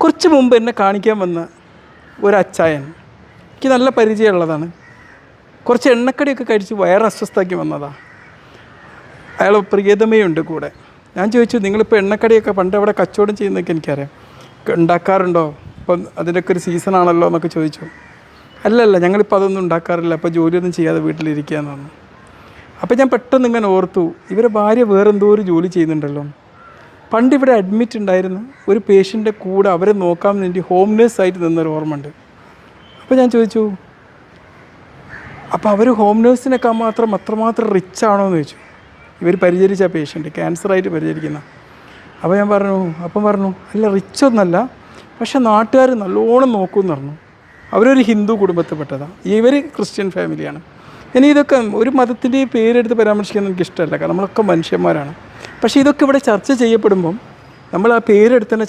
കുറച്ച് മുമ്പ് എന്നെ കാണിക്കാൻ വന്ന ഒരച്ചായൻ, എനിക്ക് നല്ല പരിചയമുള്ളതാണ്. കുറച്ച് എണ്ണക്കടിയൊക്കെ കഴിച്ച് വയറസ്വസ്ഥാക്കി വന്നതാണ്. അയാൾ പ്രിയതമയുണ്ട് കൂടെ. ഞാൻ ചോദിച്ചു, നിങ്ങളിപ്പോൾ എണ്ണക്കടിയൊക്കെ പണ്ട് അവിടെ കച്ചവടം ചെയ്യുന്നതൊക്കെ എനിക്കറിയാം, ഉണ്ടാക്കാറുണ്ടോ? ഇപ്പം അതിൻ്റെയൊക്കെ ഒരു സീസണാണല്ലോ എന്നൊക്കെ ചോദിച്ചു. അല്ലല്ല, ഞങ്ങളിപ്പോൾ അതൊന്നും ഉണ്ടാക്കാറില്ല, അപ്പോൾ ജോലിയൊന്നും ചെയ്യാതെ വീട്ടിലിരിക്കുകയെന്ന് പറഞ്ഞു. അപ്പോൾ ഞാൻ പെട്ടെന്ന് ഇങ്ങനെ ഓർത്തു, ഇവരെ ഭാര്യ വേറെന്തോ ഒരു ജോലി ചെയ്യുന്നുണ്ടല്ലോ. പണ്ട് ഇവിടെ അഡ്മിറ്റ് ഉണ്ടായിരുന്നു ഒരു പേഷ്യൻ്റെ കൂടെ അവരെ നോക്കാൻ വേണ്ടി ഹോം നേഴ്സായിട്ട് നിന്നൊരു ഓർമ്മയുണ്ട്. അപ്പോൾ ഞാൻ ചോദിച്ചു, അപ്പോൾ അവർ ഹോം നേഴ്സിനൊക്കെ അത്രമാത്രം റിച്ച് ആണോ എന്ന് ചോദിച്ചു. ഇവർ പരിചരിച്ച പേഷ്യൻ്റ് ക്യാൻസറായിട്ട് പരിചരിക്കുന്ന. അപ്പോൾ ഞാൻ പറഞ്ഞു അല്ല, റിച്ചൊന്നല്ല, പക്ഷെ നാട്ടുകാർ നല്ലോണം നോക്കുമെന്ന് പറഞ്ഞു. അവരൊരു ഹിന്ദു കുടുംബത്തിൽപ്പെട്ടതാണ്, ഇവർ ക്രിസ്ത്യൻ ഫാമിലിയാണ്. ഇനി ഇതൊക്കെ ഒരു മതത്തിൻ്റെ പേരെടുത്ത് പരാമർശിക്കാൻ എനിക്കിഷ്ടമല്ല, കാരണം നമ്മളൊക്കെ മനുഷ്യന്മാരാണ്. പക്ഷേ ഇതൊക്കെ ഇവിടെ ചർച്ച ചെയ്യപ്പെടുമ്പം നമ്മൾ ആ പേരെടുത്തന്നെ